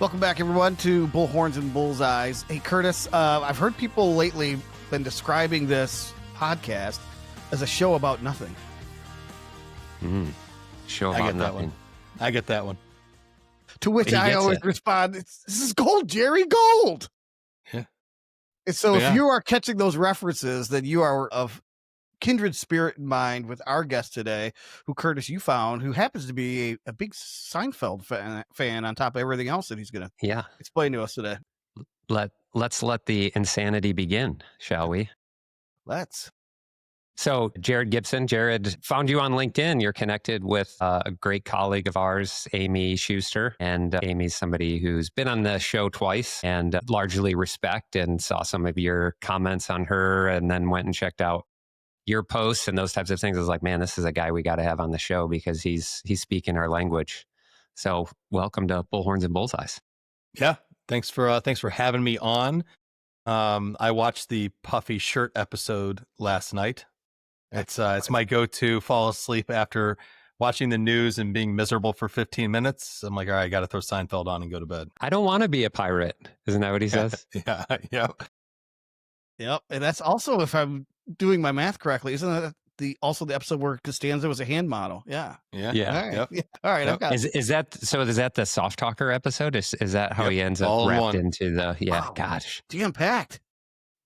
Welcome back, everyone, to Bullhorns and Bullseyes. Hey, Curtis, I've heard people lately been describing this podcast as a show about nothing. Show about nothing. I get that one. To which I always respond, this is gold, Jerry, gold. Yeah. And so if you are catching those references, then you are of kindred spirit and mind with our guest today, who, Curtis, you found, who happens to be a big Seinfeld fan on top of everything else that he's going to explain to us today. Let's let the insanity begin, shall we? Let's. So, Jared Gibson, Jared, found you on LinkedIn. You're connected with a great colleague of ours, Amy Schuster. And Amy's somebody who's been on the show twice and largely respect, and saw some of your comments on her and then went and checked out your posts and those types of things. I was like, man, this is a guy we got to have on the show because he's speaking our language. So welcome to Bullhorns and Bullseyes. Yeah. Thanks for having me on. I watched the puffy shirt episode last night. It's my go-to fall asleep after watching the news and being miserable for 15 minutes. I'm like, all right, I got to throw Seinfeld on and go to bed. I don't want to be a pirate. Isn't that what he says? Yeah. Yep. And that's also, if I'm doing my math correctly, isn't that the episode where Costanza was a hand model? Yeah. Yeah. All right. Yep. Yeah. All right. Yep. I've got it. Is that the soft talker episode? Is that how he ends up wrapped into the, Wow. Gosh. Jam-packed.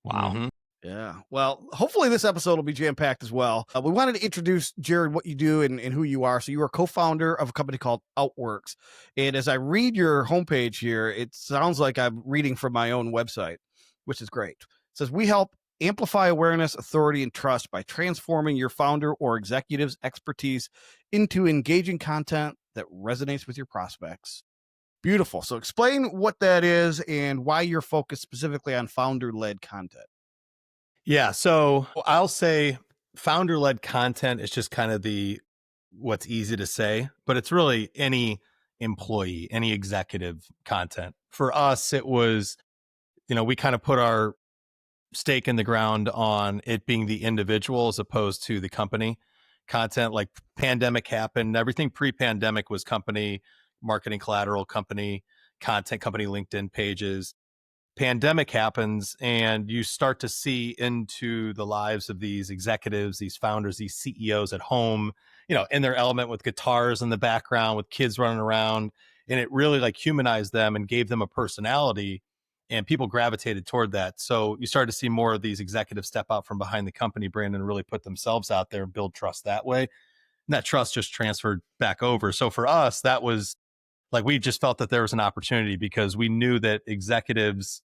Wow. Mm-hmm. Yeah. Well, hopefully this episode will be jam-packed as well. We wanted to introduce, Jared, what you do and who you are. So you are co-founder of a company called Outworks. And as I read your homepage here, it sounds like I'm reading from my own website, which is great. It says, we help amplify awareness, authority, and trust by transforming your founder or executive's expertise into engaging content that resonates with your prospects. Beautiful. So explain what that is and why you're focused specifically on founder-led content. Yeah. So I'll say founder-led content is just kind of what's easy to say, but it's really any employee, any executive content. For us, it was, we kind of put our stake in the ground on it being the individual as opposed to the company content. Like pandemic happened, everything pre-pandemic was company marketing collateral, company content, company LinkedIn pages. Pandemic happens and you start to see into the lives of these executives, these founders, these CEOs at home, in their element with guitars in the background, with kids running around. And it really like humanized them and gave them a personality, and people gravitated toward that. So you started to see more of these executives step out from behind the company brand and really put themselves out there and build trust that way. And that trust just transferred back over. So for us, that was like, we just felt that there was an opportunity because we knew that executives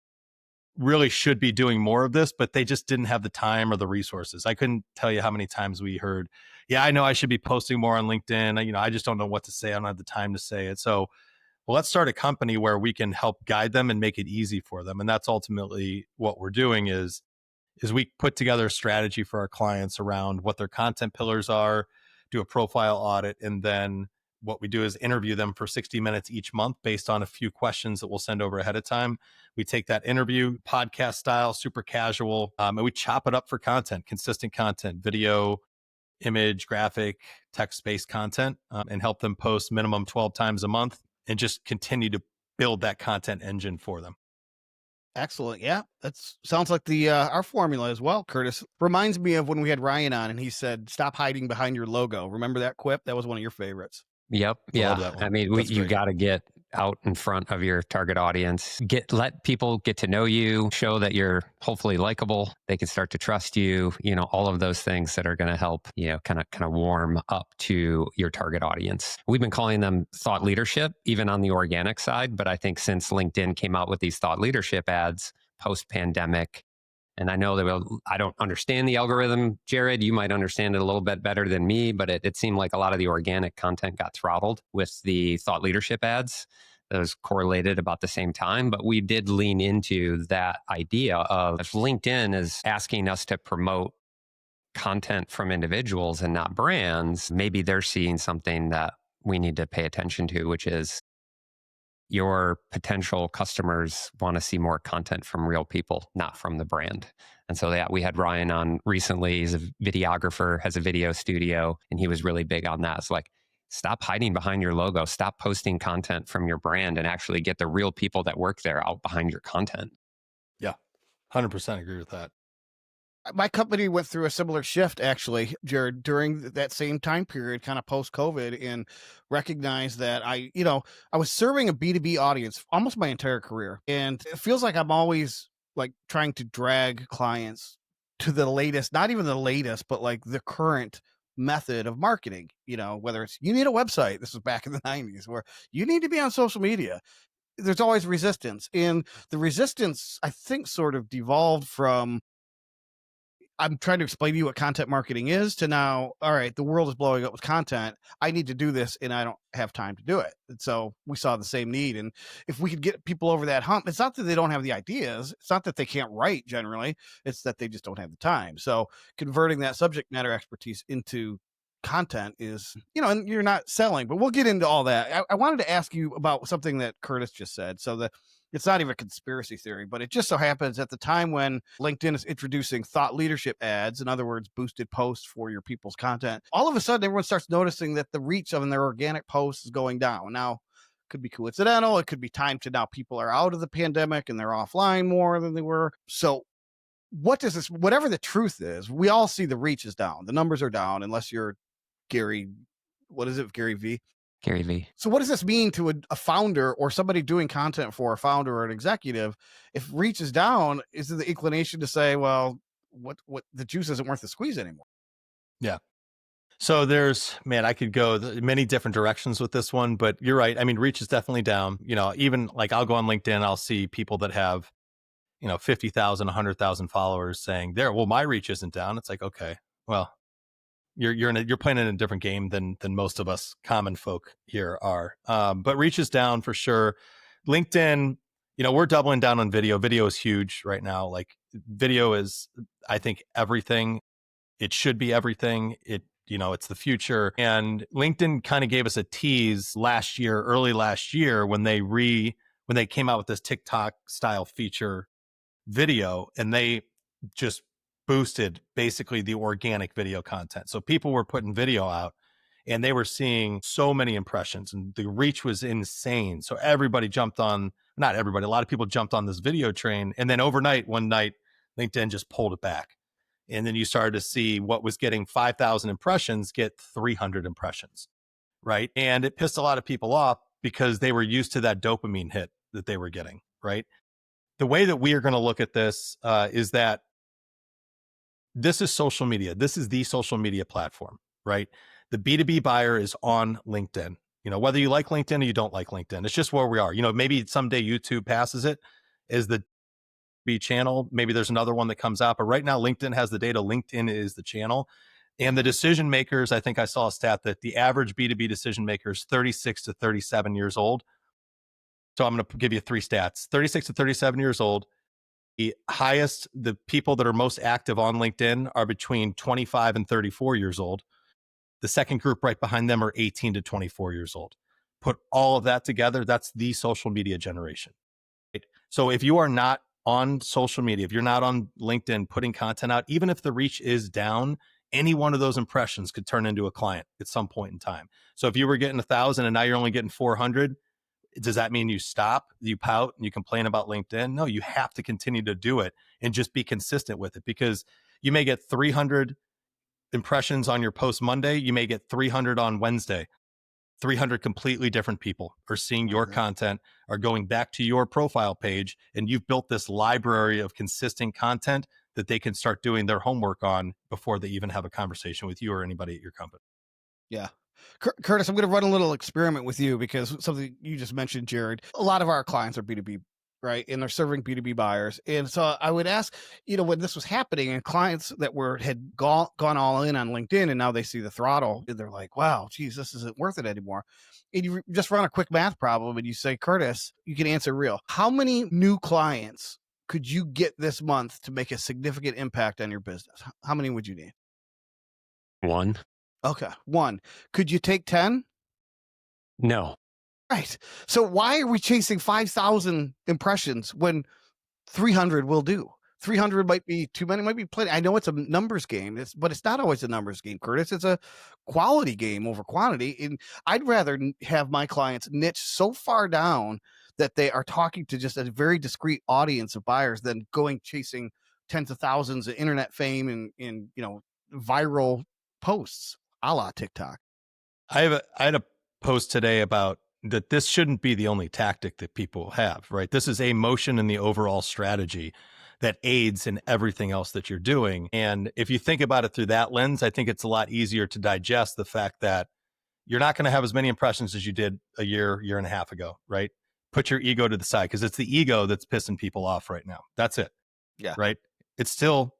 really should be doing more of this, but they just didn't have the time or the resources. I couldn't tell you how many times we heard, yeah, I know I should be posting more on LinkedIn. I just don't know what to say. I don't have the time to say it. So, well, let's start a company where we can help guide them and make it easy for them. And that's ultimately what we're doing is we put together a strategy for our clients around what their content pillars are, do a profile audit, and then what we do is interview them for 60 minutes each month based on a few questions that we'll send over ahead of time. We take that interview, podcast style, super casual, and we chop it up for content, consistent content, video, image, graphic, text-based content, and help them post minimum 12 times a month and just continue to build that content engine for them. Excellent. Yeah, that sounds like the our formula as well, Curtis. Reminds me of when we had Ryan on and he said, stop hiding behind your logo. Remember that quip? That was one of your favorites. Yep. Yeah. I mean, you got to get out in front of your target audience, let people get to know you, show that you're hopefully likable. They can start to trust you, all of those things that are going to help, kind of warm up to your target audience. We've been calling them thought leadership, even on the organic side. But I think since LinkedIn came out with these thought leadership ads post-pandemic, and I know that I don't understand the algorithm, Jared, you might understand it a little bit better than me, but it seemed like a lot of the organic content got throttled with the thought leadership ads. Those correlated about the same time, but we did lean into that idea of if LinkedIn is asking us to promote content from individuals and not brands, maybe they're seeing something that we need to pay attention to, which is your potential customers want to see more content from real people, not from the brand. And so we had Ryan on recently. He's a videographer, has a video studio, and he was really big on that. It's like, Stop hiding behind your logo. Stop posting content from your brand and actually get the real people that work there out behind your content. Yeah, 100% agree with that. My company went through a similar shift, actually, Jared, during that same time period, kind of post COVID, and recognized that I was serving a B2B audience almost my entire career. And it feels like I'm always like trying to drag clients to the latest, not even the latest, but like the current method of marketing, whether it's you need a website. This was back in the 90s, where you need to be on social media. There's always resistance. And the resistance, I think, sort of devolved from I'm trying to explain to you what content marketing is to now, all right, the world is blowing up with content. I need to do this and I don't have time to do it. And so we saw the same need. And if we could get people over that hump, it's not that they don't have the ideas. It's not that they can't write generally. It's that they just don't have the time. So converting that subject matter expertise into content is, and you're not selling, but we'll get into all that. I wanted to ask you about something that Curtis just said. So it's not even a conspiracy theory, but it just so happens at the time when LinkedIn is introducing thought leadership ads, in other words, boosted posts for your people's content, all of a sudden everyone starts noticing that the reach of their organic posts is going down. Now, could be coincidental. It could be timed to now people are out of the pandemic and they're offline more than they were. So whatever the truth is, we all see the reach is down. The numbers are down unless you're Gary V? Gary V. So what does this mean to a founder or somebody doing content for a founder or an executive? If reach is down, is it the inclination to say, well, what the juice isn't worth the squeeze anymore? Yeah. So I could go many different directions with this one, but you're right. I mean, reach is definitely down. Even like I'll go on LinkedIn, I'll see people that have, 50,000, 100,000 followers saying well, my reach isn't down. It's like, okay, well, you're playing in a different game than most of us common folk here are. But reach is down for sure. LinkedIn, we're doubling down on video. Video is huge right now. Like video is, I think, everything. It should be everything. It's the future. And LinkedIn kind of gave us a tease early last year when they came out with this TikTok style feature video, and they just boosted basically the organic video content. So people were putting video out and they were seeing so many impressions and the reach was insane. So everybody not everybody, a lot of people jumped on this video train. And then overnight, one night, LinkedIn just pulled it back. And then you started to see what was getting 5,000 impressions get 300 impressions, right? And it pissed a lot of people off because they were used to that dopamine hit that they were getting, right? The way that we are going to look at this is that this is social media. This is the social media platform, right? The B2B buyer is on LinkedIn. Whether you like LinkedIn or you don't like LinkedIn, it's just where we are. Maybe someday YouTube passes it as the B channel. Maybe there's another one that comes out, but right now LinkedIn has the data. LinkedIn is the channel. And the decision makers, I think I saw a stat that the average B2B decision maker is 36 to 37 years old. So I'm going to give you 3 stats. 36 to 37 years old. The people that are most active on LinkedIn are between 25 and 34 years old. The second group right behind them are 18 to 24 years old. Put all of that together, that's the social media generation. Right? So if you are not on social media, if you're not on LinkedIn putting content out, even if the reach is down, any one of those impressions could turn into a client at some point in time. So if you were getting 1,000 and now you're only getting 400, does that mean you stop, you pout, and you complain about LinkedIn? No, you have to continue to do it and just be consistent with it, because you may get 300 impressions on your post Monday. You may get 300 on Wednesday. 300 completely different people are seeing your content, are going back to your profile page, and you've built this library of consistent content that they can start doing their homework on before they even have a conversation with you or anybody at your company. Yeah. Curtis, I'm going to run a little experiment with you because something you just mentioned, Jared. A lot of our clients are B2B, right? And they're serving B2B buyers. And so I would ask, when this was happening and clients that had gone all in on LinkedIn and now they see the throttle, and they're like, wow, geez, this isn't worth it anymore. And you just run a quick math problem and you say, Curtis, you can answer real. How many new clients could you get this month to make a significant impact on your business? How many would you need? 1. Okay. 1. Could you take 10? No. Right. So why are we chasing 5,000 impressions when 300 will do? 300 might be too many, might be plenty. I know it's a numbers game, but it's not always a numbers game, Curtis. It's a quality game over quantity. And I'd rather have my clients niche so far down that they are talking to just a very discrete audience of buyers than going chasing tens of thousands of internet fame and viral posts a la TikTok. I had a post today about that this shouldn't be the only tactic that people have, right? This is a motion in the overall strategy that aids in everything else that you're doing. And if you think about it through that lens, I think it's a lot easier to digest the fact that you're not going to have as many impressions as you did a year and a half ago, right? Put your ego to the side, because it's the ego that's pissing people off right now. That's it. Yeah. Right. It's still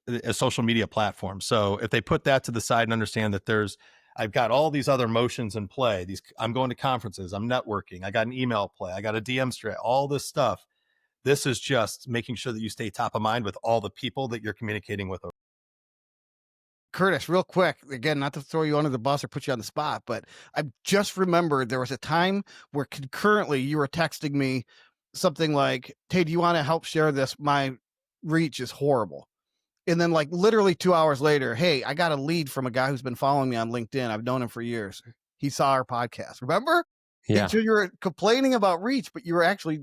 a social media platform. So if they put that to the side and understand that I've got all these other motions in play. I'm going to conferences, I'm networking, I got an email play, I got a DM strat, all this stuff. This is just making sure that you stay top of mind with all the people that you're communicating with. Curtis, real quick, again, not to throw you under the bus or put you on the spot, but I just remembered there was a time where concurrently you were texting me something like, "Hey, do you want to help share this? My reach is horrible." And then like literally 2 hours later, "Hey, I got a lead from a guy who's been following me on LinkedIn. I've known him for years. He saw our podcast." Remember? Yeah. So you were complaining about reach, but you were actually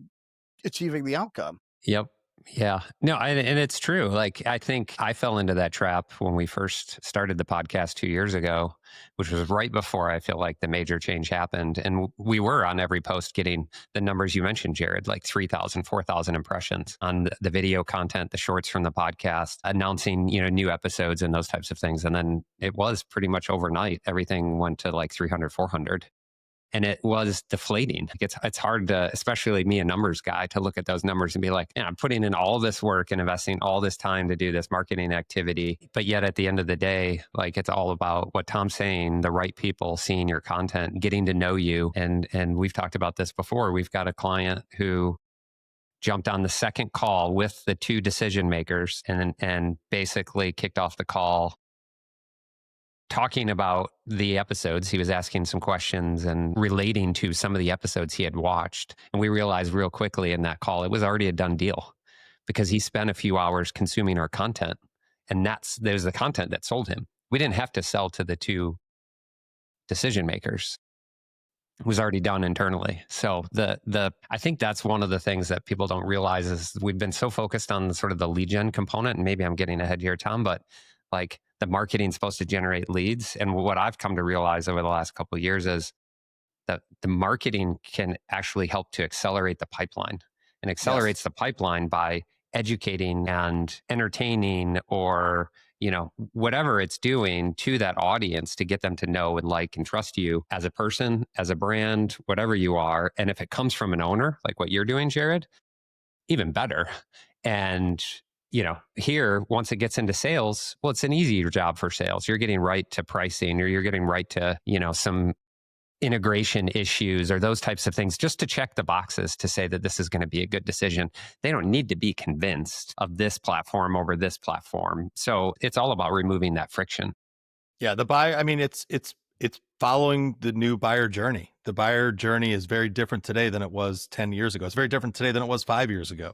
achieving the outcome. Yep. Yeah. No, and it's true. Like, I think I fell into that trap when we first started the podcast 2 years ago, which was right before I feel like the major change happened. And we were on every post getting the numbers you mentioned, Jared, like 3,000, 4,000 impressions on the video content, the shorts from the podcast, announcing, new episodes and those types of things. And then it was pretty much overnight. Everything went to like 300, 400. And it was deflating. It's hard to, especially me, a numbers guy, to look at those numbers and be like, I'm putting in all this work and investing all this time to do this marketing activity. But yet at the end of the day, like, it's all about what Tom's saying, the right people seeing your content, getting to know you. And we've talked about this before. We've got a client who jumped on the second call with the two decision makers and basically kicked off the call talking about the episodes. He was asking some questions and relating to some of the episodes he had watched. And we realized real quickly in that call, it was already a done deal because he spent a few hours consuming our content. And there's the content that sold him. We didn't have to sell to the two decision makers. It was already done internally. So I think that's one of the things that people don't realize is we've been so focused on sort of the lead gen component. And maybe I'm getting ahead here, Tom, but like, the marketing is supposed to generate leads. And what I've come to realize over the last couple of years is that the marketing can actually help to accelerate the pipeline, and accelerates the pipeline by educating and entertaining or, whatever it's doing to that audience to get them to know and like and trust you as a person, as a brand, whatever you are. And if it comes from an owner, like what you're doing, Jared, even better. And here, once it gets into sales, well, it's an easier job for sales. You're getting right to pricing, or you're getting right to, some integration issues or those types of things, just to check the boxes to say that this is going to be a good decision. They don't need to be convinced of this platform over this platform. So it's all about removing that friction. Yeah, the buyer, I mean, it's following the new buyer journey. The buyer journey is very different today than it was 10 years ago. It's very different today than it was 5 years ago.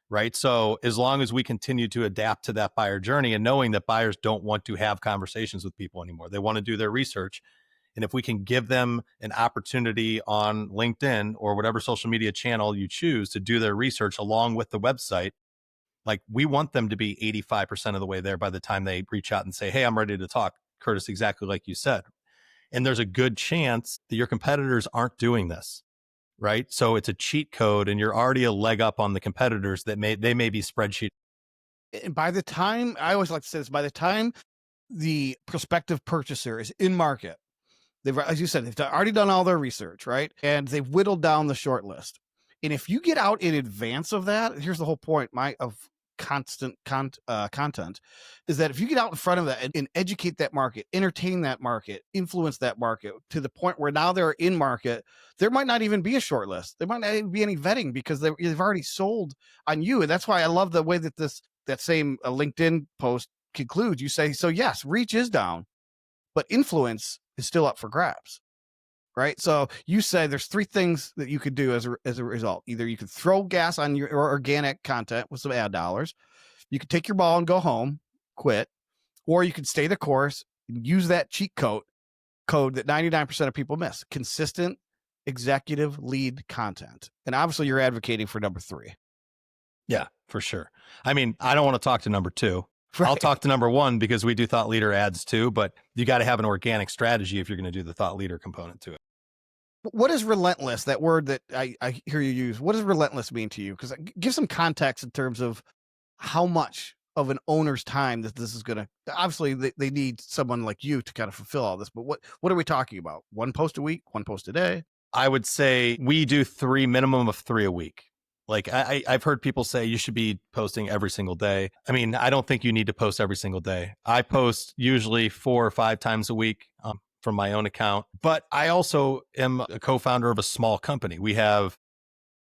Right. So as long as we continue to adapt to that buyer journey, and knowing that buyers don't want to have conversations with people anymore, they want to do their research. And if we can give them an opportunity on LinkedIn or whatever social media channel you choose to do their research along with the website, like, we want them to be 85% of the way there by the time they reach out and say, "Hey, I'm ready to talk," Curtis, exactly like you said. And there's a good chance that your competitors aren't doing this. Right. So it's a cheat code, and you're already a leg up on the competitors that may be spreadsheet. And by the time, I always like to say this, by the time the prospective purchaser is in market, as you said, they've already done all their research, right? And they've whittled down the short list. And if you get out in advance of that, here's the whole point of constant content, is that if you get out in front of that and educate that market, entertain that market, influence that market to the point where now they're in market, there might not even be a short list. There might not even be any vetting because they've already sold on you. And that's why I love the way that that same LinkedIn post concludes. You say, so yes, reach is down, but influence is still up for grabs. Right. So you say there's three things that you could do as a result. Either you could throw gas on your organic content with some ad dollars. You could take your ball and go home, quit, or you could stay the course and use that cheat code that 99% of people miss: consistent executive lead content. And obviously you're advocating for number 3. Yeah, for sure. I mean, I don't want to talk to number 2. Right. I'll talk to number 1 because we do thought leader ads too, but you got to have an organic strategy if you're going to do the thought leader component to it. What is relentless? That word that I hear you use. What does relentless mean to you? Because give some context in terms of how much of an owner's time that this is going to, obviously they need someone like you to kind of fulfill all this, but what are we talking about? 1 post a week, 1 post a day? I would say we do 3, minimum of 3 a week. Like I've heard people say you should be posting every single day. I mean, I don't think you need to post every single day. I post usually 4 or 5 times a week from my own account, but I also am a co-founder of a small company. We have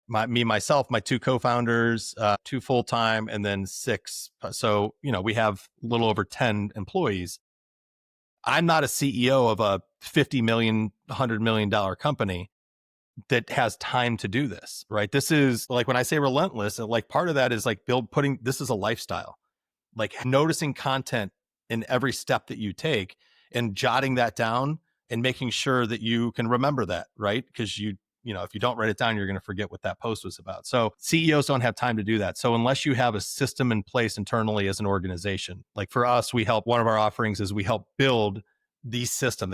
myself, my 2 co-founders, 2 full-time, and then 6. So, we have a little over 10 employees. I'm not a CEO of a $50 million, $100 million company that has time to do this, right? This is like, when I say relentless, like part of that is like this is a lifestyle, like noticing content in every step that you take and jotting that down and making sure that you can remember that, right? Because if you don't write it down, you're going to forget what that post was about. So CEOs don't have time to do that. So unless you have a system in place internally as an organization, like for us, one of our offerings is we help build the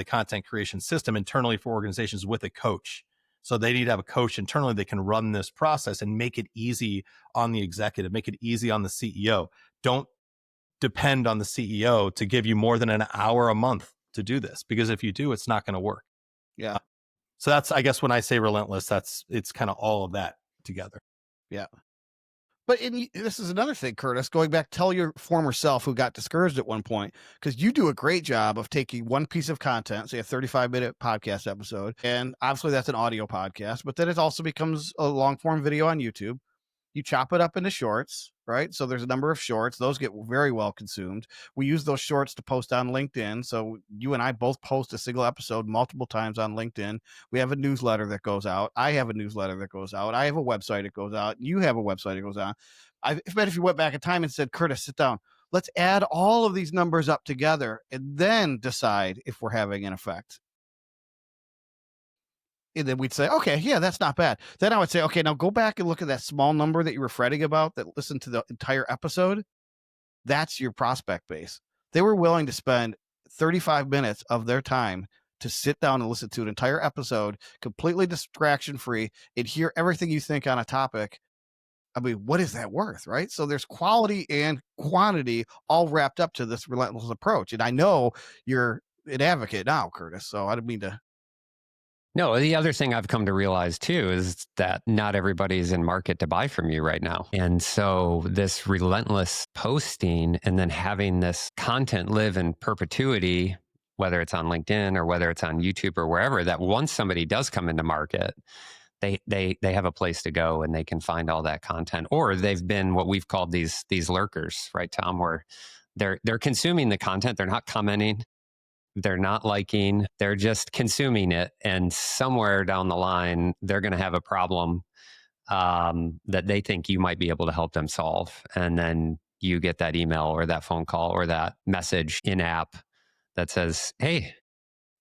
content creation system internally for organizations with a coach. So they need to have a coach internally that can run this process and make it easy on the executive, make it easy on the CEO. Don't depend on the CEO to give you more than an hour a month to do this, because if you do, it's not going to work. Yeah. So that's, I guess, when I say relentless, it's kind of all of that together. Yeah. But this is another thing, Curtis, going back, tell your former self who got discouraged at one point, because you do a great job of taking one piece of content, say a 35-minute podcast episode, and obviously that's an audio podcast, but then it also becomes a long form video on YouTube. You chop it up into shorts, right? So there's a number of shorts. Those get very well consumed. We use those shorts to post on LinkedIn. So you and I both post a single episode multiple times on LinkedIn. We have a newsletter that goes out. I have a newsletter that goes out. I have a website that goes out. You have a website that goes out. I bet if you went back in time and said, Curtis, sit down. Let's add all of these numbers up together and then decide if we're having an effect. And then we'd say, okay, yeah, that's not bad. Then I would say, okay, now go back and look at that small number that you were fretting about that listened to the entire episode. That's your prospect base. They were willing to spend 35 minutes of their time to sit down and listen to an entire episode, completely distraction free, and hear everything you think on a topic. I mean, what is that worth, right? So there's quality and quantity all wrapped up to this relentless approach. And I know you're an advocate now, Curtis, so I didn't mean to. No, the other thing I've come to realize too is that not everybody's in market to buy from you right now. And so this relentless posting and then having this content live in perpetuity, whether it's on LinkedIn or whether it's on YouTube or wherever, that once somebody does come into market, they have a place to go and they can find all that content. Or they've been what we've called these lurkers, right, Tom, where they're consuming the content, they're not commenting. They're not liking, they're just consuming it. And somewhere down the line, they're going to have a problem that they think you might be able to help them solve. And then you get that email or that phone call or that message in app that says, hey,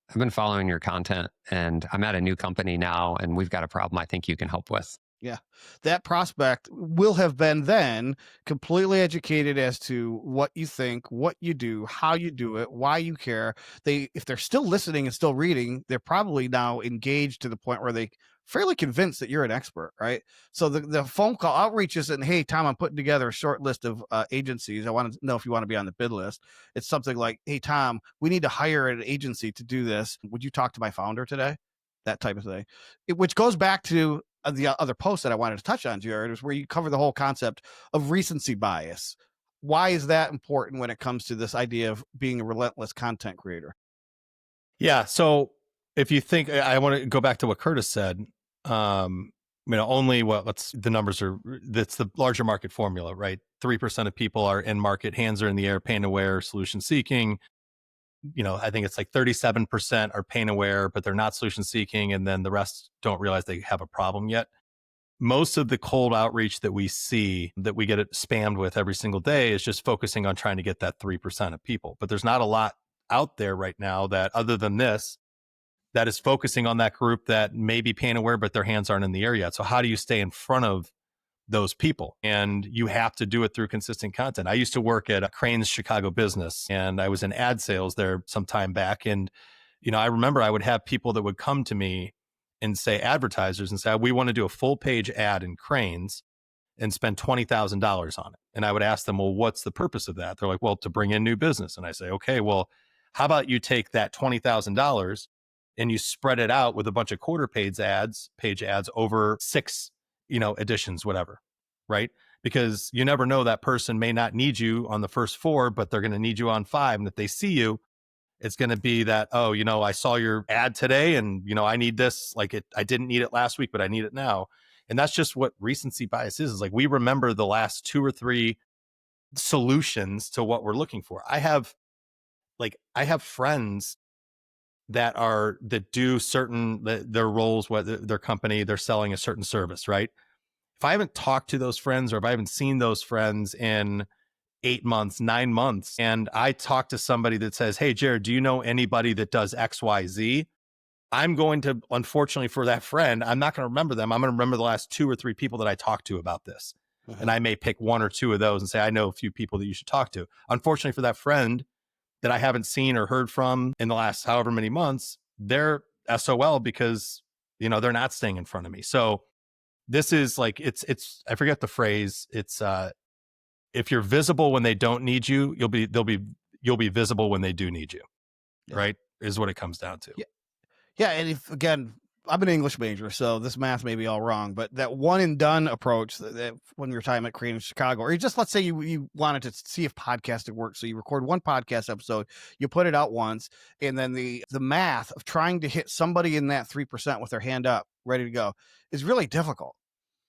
I've been following your content and I'm at a new company now and we've got a problem I think you can help with. Yeah, that prospect will have been then completely educated as to what you think, what you do, how you do it, why you care. If they're still listening and still reading, they're probably now engaged to the point where they fairly convinced that you're an expert, right? So the phone call outreach isn't, hey, Tom, I'm putting together a short list of agencies. I want to know if you want to be on the bid list. It's something like, hey, Tom, we need to hire an agency to do this. Would you talk to my founder today? That type of thing, which goes back to the other post that I wanted to touch on, Jared, is where you cover the whole concept of recency bias. Why is that important when it comes to this idea of being a relentless content creator? Yeah. So if you think, I want to go back to what Curtis said, the numbers are, that's the larger market formula, right? 3% of people are in market, hands are in the air, pain aware, solution seeking. I think it's like 37% are pain aware, but they're not solution seeking. And then the rest don't realize they have a problem yet. most of the cold outreach that we see, that we get it spammed with every single day, is just focusing on trying to get that 3% of people. But there's not a lot out there right now that, other than this, that is focusing on that group that may be pain aware, but their hands aren't in the air yet. So how do you stay in front of those people? And you have to do it through consistent content. I used to work at Crane's Chicago Business, and I was in ad sales there some time back. And, I remember I would have people that would come to me and say, advertisers, and say, we want to do a full page ad in Crane's and spend $20,000 on it. And I would ask them, well, what's the purpose of that? They're like, well, to bring in new business. And I say, okay, well, how about you take that $20,000 and you spread it out with a bunch of quarter page ads over 6, editions, whatever, right? Because you never know, that person may not need you on the first 4, but they're going to need you on 5. And if they see you, it's going to be that, oh, I saw your ad today and, I need this. Like I didn't need it last week, but I need it now. And that's just what recency bias is like, we remember the last 2 or 3 solutions to what we're looking for. I have friends that do certain, their roles, whether their company, they're selling a certain service, right? If I haven't talked to those friends, or if I haven't seen those friends in 8 months, 9 months, and I talk to somebody that says, hey, Jared, do you know anybody that does XYZ? I'm going to, unfortunately for that friend, I'm not going to remember them. I'm going to remember the last 2 or 3 people that I talked to about this. Mm-hmm. And I may pick 1 or 2 of those and say, I know a few people that you should talk to. Unfortunately for that friend that I haven't seen or heard from in the last however many months, they're SOL because, they're not staying in front of me. So this is like, it's, I forget the phrase. It's, if you're visible when they don't need you, you'll be visible when they do need you. Yeah. Right? Is what it comes down to. Yeah. Yeah. And if, again, I'm an English major, so this math may be all wrong, but that one and done approach that when you're time at Crane in Chicago, or just let's say you wanted to see if podcasting works. So you record one podcast episode, you put it out once, and then the math of trying to hit somebody in that 3% with their hand up, ready to go, is really difficult.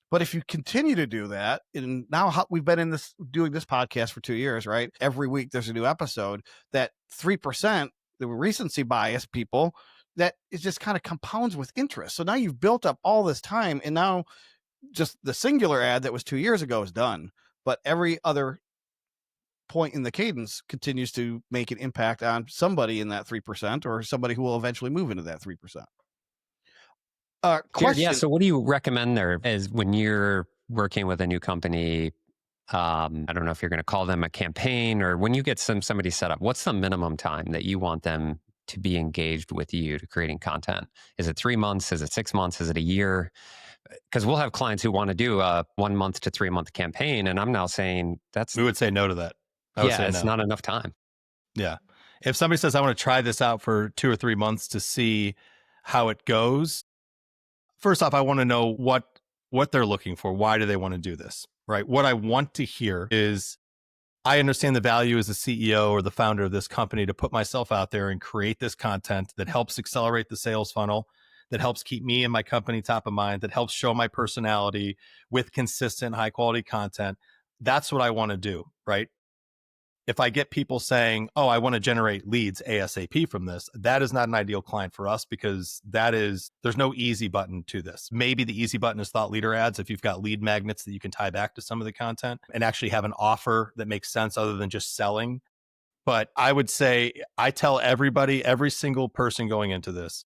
But if you continue to do that, and now we've been doing this podcast for 2 years, right? Every week there's a new episode. That 3%, the recency bias people, that is just kind of compounds with interest. So now you've built up all this time, and now just the singular ad that was 2 years ago is done. But every other point in the cadence continues to make an impact on somebody in that 3%, or somebody who will eventually move into that 3%. Question. Yeah. So what do you recommend there as when you're working with a new company? I don't know if you're going to call them a campaign, or when you get somebody set up, what's the minimum time that you want them to be engaged with you to creating content? Is it 3 months? Is it 6 months? Is it a year? Because we'll have clients who want to do a 1 month to 3 month campaign. And I'm now saying we would say no to that. It's not enough time. Yeah. If somebody says, I want to try this out for 2 or 3 months to see how it goes, first off, I want to know what they're looking for. Why do they want to do this? Right? What I want to hear is, I understand the value as the CEO or the founder of this company to put myself out there and create this content that helps accelerate the sales funnel, that helps keep me and my company top of mind, that helps show my personality with consistent, high quality content. That's what I want to do, right? If I get people saying, oh, I want to generate leads ASAP from this, that is not an ideal client for us, because there's no easy button to this. Maybe the easy button is thought leader ads. If you've got lead magnets that you can tie back to some of the content and actually have an offer that makes sense other than just selling. But I would say, I tell everybody, every single person going into this,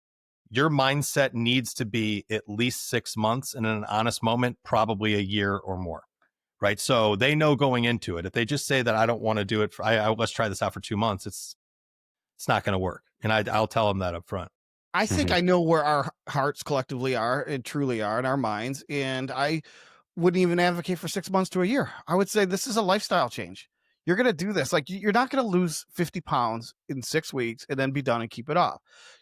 your mindset needs to be at least 6 months, and in an honest moment, probably a year or more. Right. So they know going into it, if they just say that I don't want to do it, let's try this out for 2 months, it's not going to work. And I'll tell them that up front. I think I know where our hearts collectively are and truly are in our minds. And I wouldn't even advocate for 6 months to a year. I would say this is a lifestyle change. You're going to do this. Like, you're not going to lose 50 pounds in 6 weeks and then be done and keep it off.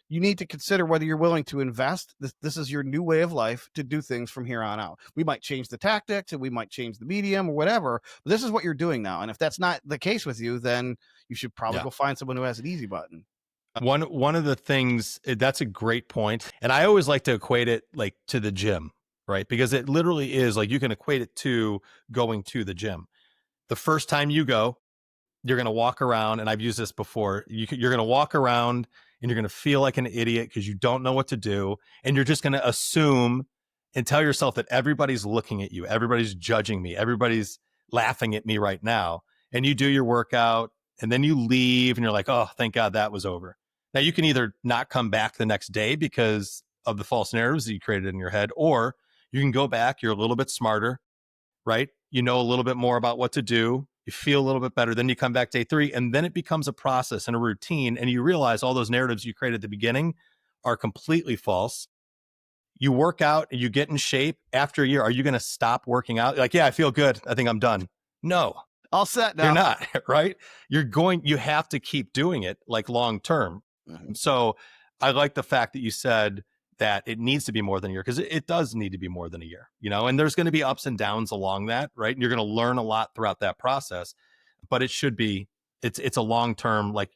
You need to consider whether you're willing to invest. This is your new way of life to do things from here on out. We might change the tactics and we might change the medium or whatever, but this is what you're doing now. And if that's not the case with you, then you should probably go find someone who has an easy button. One of the things, that's a great point. And I always like to equate it like to the gym, right? Because it literally is like, you can equate it to going to the gym. The first time you go, you're going to walk around, and I've used this before. You're going to walk around and you're going to feel like an idiot because you don't know what to do. And you're just going to assume and tell yourself that everybody's looking at you, everybody's judging me, everybody's laughing at me right now. And you do your workout and then you leave and you're like, oh, thank God that was over. Now you can either not come back the next day because of the false narratives that you created in your head, or you can go back, you're a little bit smarter, right? You know a little bit more about what to do. You feel a little bit better. Then you come back day 3, and then it becomes a process and a routine. And you realize all those narratives you created at the beginning are completely false. You work out and you get in shape. After a year, are you going to stop working out? Like, yeah, I feel good. I think I'm done. No, All set now. you're not, right? You have to keep doing it like long term. Mhm. So I like the fact that you said that it needs to be more than a year, because it does need to be more than a year, and there's going to be ups and downs along that, right? And you're going to learn a lot throughout that process, but it should be, it's a long-term, like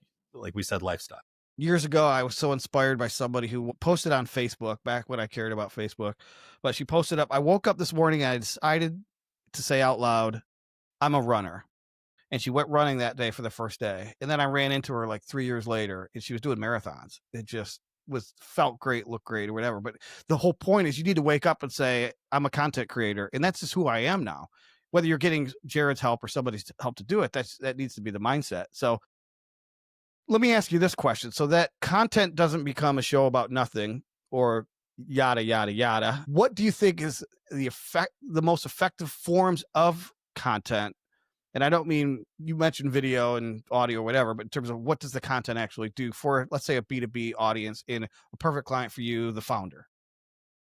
we said, lifestyle. Years ago, I was so inspired by somebody who posted on Facebook back when I cared about Facebook, but she posted up, I woke up this morning and I decided to say out loud, I'm a runner. And she went running that day for the first day. And then I ran into her like 3 years later and she was doing marathons. It just felt great, looked great or whatever. But the whole point is you need to wake up and say, I'm a content creator. And that's just who I am now. Whether you're getting Jared's help or somebody's help to do it, that needs to be the mindset. So let me ask you this question. So that content doesn't become a show about nothing or yada, yada, yada. What do you think is the most effective forms of content? And I don't mean, you mentioned video and audio or whatever, but in terms of what does the content actually do for, let's say, a B2B audience in a perfect client for you, the founder?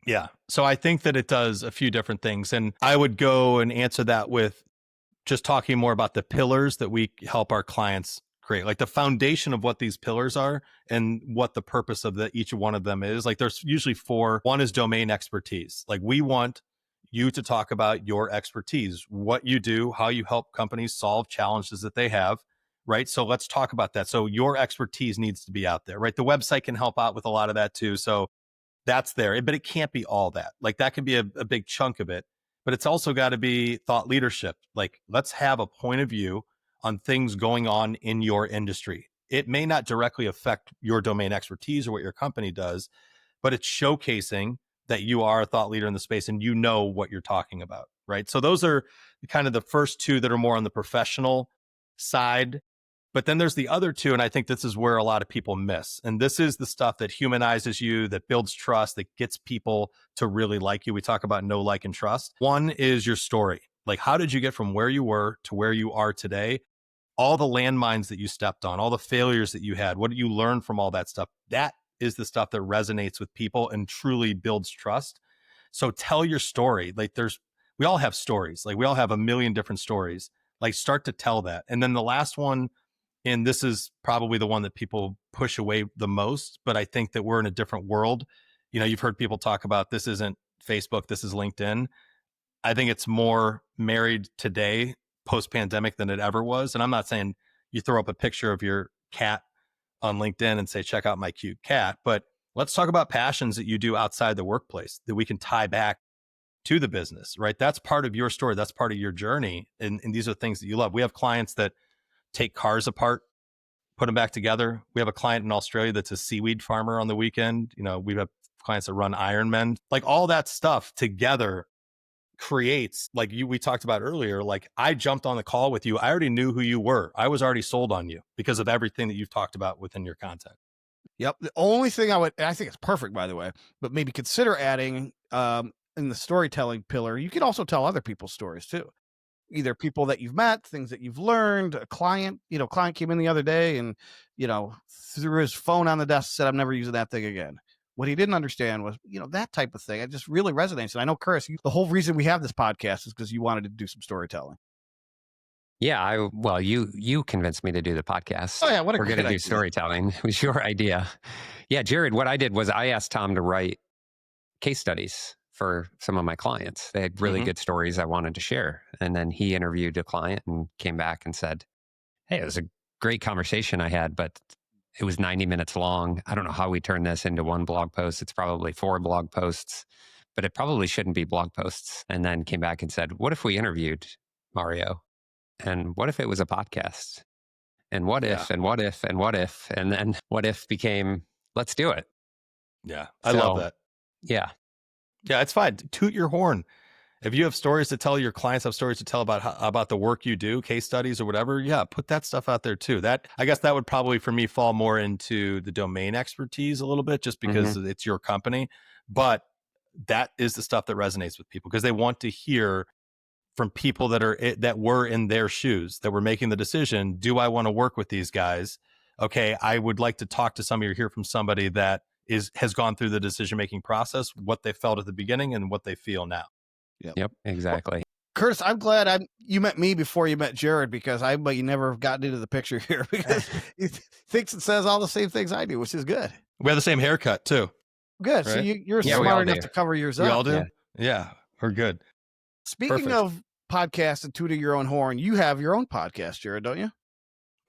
Yeah. So I think that it does a few different things. And I would go and answer that with just talking more about the pillars that we help our clients create, like the foundation of what these pillars are and what the purpose of each one of them is. Like there's usually 4. One is domain expertise. Like we want you to talk about your expertise, what you do, how you help companies solve challenges that they have, right? So let's talk about that. So your expertise needs to be out there, right? The website can help out with a lot of that too. So that's there, but it can't be all that. Like that can be a big chunk of it, but it's also got to be thought leadership. Like let's have a point of view on things going on in your industry. It may not directly affect your domain expertise or what your company does, but it's showcasing that you are a thought leader in the space and you know what you're talking about, right? So those are kind of the first 2 that are more on the professional side. But then there's the other 2, and I think this is where a lot of people miss. And this is the stuff that humanizes you, that builds trust, that gets people to really like you. We talk about know, like, and trust. One is your story. Like, how did you get from where you were to where you are today? All the landmines that you stepped on, all the failures that you had, what did you learn from all that stuff? That is the stuff that resonates with people and truly builds trust. So tell your story. Like we all have stories. Like we all have a million different stories. Like start to tell that. And then the last one, and this is probably the one that people push away the most, but I think that we're in a different world. You've heard people talk about this isn't Facebook, this is LinkedIn. I think it's more married today, post-pandemic, than it ever was. And I'm not saying you throw up a picture of your cat on LinkedIn and say, check out my cute cat, but let's talk about passions that you do outside the workplace that we can tie back to the business, right? That's part of your story. That's part of your journey. And these are things that you love. We have clients that take cars apart, put them back together. We have a client in Australia that's a seaweed farmer on the weekend. We have clients that run Ironmen. Like all that stuff together creates, like we talked about earlier, like I jumped on the call with you. I already knew who you were. I was already sold on you because of everything that you've talked about within your content. Yep. The only thing I think it's perfect, by the way, but maybe consider adding in the storytelling pillar, you can also tell other people's stories too. Either people that you've met, things that you've learned, a client came in the other day and, threw his phone on the desk, said, I'm never using that thing again. What he didn't understand was, that type of thing. It just really resonates. And I know, Chris, the whole reason we have this podcast is because you wanted to do some storytelling. Yeah, you convinced me to do the podcast. Oh yeah, what a We're great going to do idea. storytelling. It was your idea. Yeah, Jared, what I did was I asked Tom to write case studies for some of my clients. They had really good stories I wanted to share. And then he interviewed a client and came back and said, hey, it was a great conversation I had, but it was 90 minutes long. I don't know how we turned this into one blog post. It's probably 4 blog posts, but it probably shouldn't be blog posts. And then came back and said, what if we interviewed Mario? And what if it was a podcast? And what if, and what if, and what if? And then what if became, let's do it. Yeah, I love that. Yeah. Yeah, it's fine. Toot your horn. If you have stories to tell, your clients have stories to tell about the work you do, case studies or whatever, yeah, put that stuff out there too. That, I guess that would probably for me fall more into the domain expertise a little bit, just because it's your company. But that is the stuff that resonates with people, because they want to hear from people that were in their shoes, that were making the decision. Do I want to work with these guys? Okay, I would like to talk to somebody or hear from somebody that has gone through the decision-making process, what they felt at the beginning and what they feel now. Yep, exactly. Well, Curtis, I'm glad you met me before you met Jared, because I might never have gotten into the picture here, because he thinks and says all the same things I do, which is good. We have the same haircut too. Good. Right? So you're smart enough to cover yours up. We all do? Yeah, we're good. Speaking of podcasts and tooting your own horn, you have your own podcast, Jared, don't you?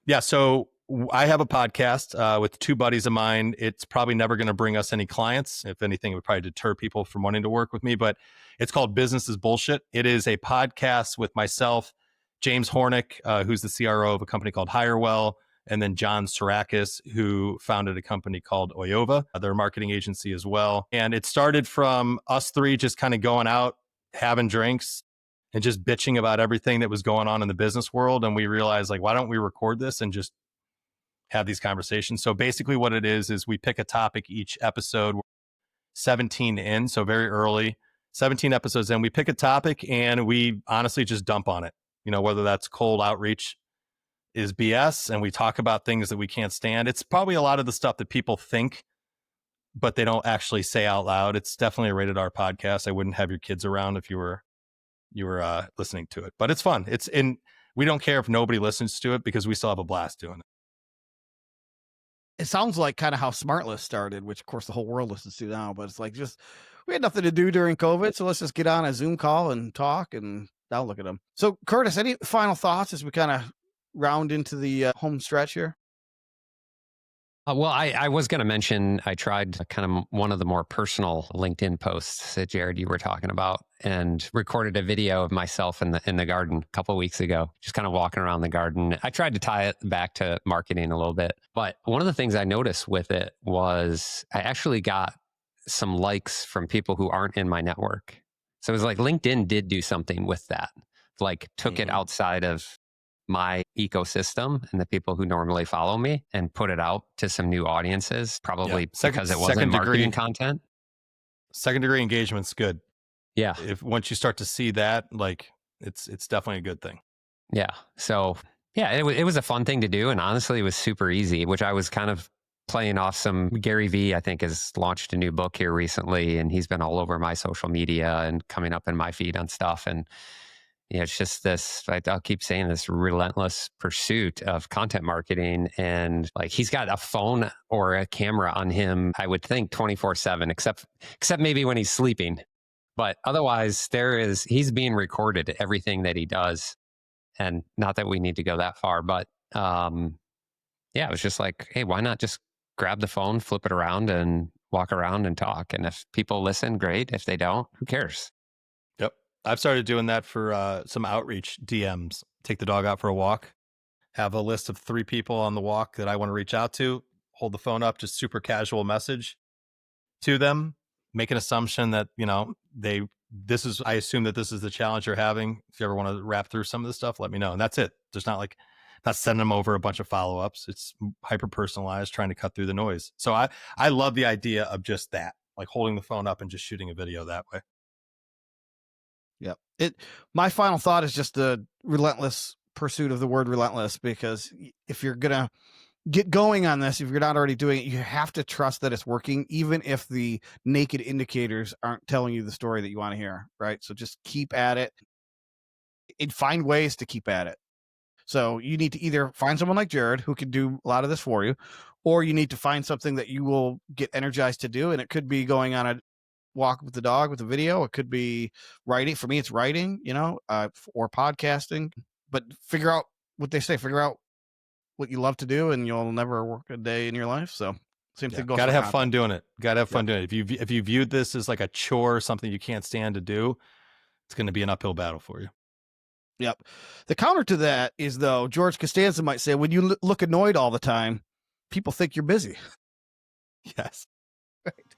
Yeah, so I have a podcast with two buddies of mine. It's probably never going to bring us any clients. If anything, it would probably deter people from wanting to work with me, but it's called Business is Bullshit. It is a podcast with myself, James Hornick, who's the CRO of a company called Hirewell, and then John Sarakis, who founded a company called Oyova. They're a marketing agency as well. And it started from us three just kind of going out, having drinks, and just bitching about everything that was going on in the business world. And we realized, like, why don't we record this and just have these conversations? So basically what it is we pick a topic each episode, 17 in, so very early, 17 episodes in, we pick a topic and we honestly just dump on it. You know, whether that's cold outreach is BS, and we talk about things that we can't stand. It's probably a lot of the stuff that people think, but they don't actually say out loud. It's definitely a rated R podcast. I wouldn't have your kids around if you were listening to it, but it's fun. We don't care if nobody listens to it, because we still have a blast doing it. It sounds like kind of how Smartless started, which of course the whole world listens to now, but it's like, just, we had nothing to do during COVID, so let's just get on a Zoom call and talk, and now look at them. So Curtis, any final thoughts as we kind of round into the home stretch here? Well, I was going to mention, I tried kind of one of the more personal LinkedIn posts that Jared, you were talking about, and recorded a video of myself in the garden a couple of weeks ago, just kind of walking around the garden. I tried to tie it back to marketing a little bit, but one of the things I noticed with it was I actually got some likes from people who aren't in my network. So it was like LinkedIn did do something with that, like took it outside of my ecosystem and the people who normally follow me and put it out to some new audiences, probably because it wasn't marketing content. Second degree engagement's good. Yeah. If once you start to see that, like, it's definitely a good thing. Yeah. So yeah, it was a fun thing to do. And honestly, it was super easy, which I was kind of playing off some. Gary Vee, I think, has launched a new book here recently, and he's been all over my social media and coming up in my feed on stuff. And yeah, it's just this, I'll keep saying this, relentless pursuit of content marketing. And like, he's got a phone or a camera on him, I would think 24/7, except maybe when he's sleeping. But otherwise he's being recorded, everything that he does. And not that we need to go that far, but yeah, it was just like, hey, why not just grab the phone, flip it around and walk around and talk? And if people listen, great. If they don't, who cares? Yep. I've started doing that for some outreach DMs. Take the dog out for a walk, have a list of 3 people on the walk that I want to reach out to, hold the phone up, just super casual message to them, make an assumption that, you know, I assume that this is the challenge you're having. If you ever want to wrap through some of this stuff, let me know. And that's it. There's not sending them over a bunch of follow-ups. It's hyper personalized, trying to cut through the noise. So I love the idea of just that, like holding the phone up and just shooting a video that way. Yep. My final thought is just the relentless pursuit of the word relentless, because if you're going to get going on this, if you're not already doing it, you have to trust that it's working, even if the naked indicators aren't telling you the story that you want to hear, right? So just keep at it and find ways to keep at it. So you need to either find someone like Jared who can do a lot of this for you, or you need to find something that you will get energized to do. And it could be going on a walk with the dog with a video. It could be writing. For me, it's writing, or podcasting. But figure out what they say. Figure out what you love to do, and you'll never work a day in your life. So same thing goes. Got to have fun doing it. Got to have fun doing it. If you viewed this as like a chore, something you can't stand to do, it's going to be an uphill battle for you. Yep. The counter to that is, though, George Costanza might say, when you look annoyed all the time, people think you're busy. Yes. Right.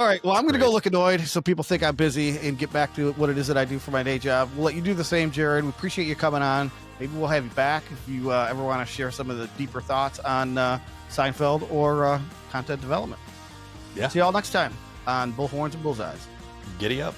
All right. Well, I'm going to go Great. look annoyed so people think I'm busy and get back to what it is that I do for my day job. We'll let you do the same, Jared. We appreciate you coming on. Maybe we'll have you back if you ever want to share some of the deeper thoughts on Seinfeld or content development. Yeah. See y'all next time on Bullhorns and Bullseyes. Giddy up.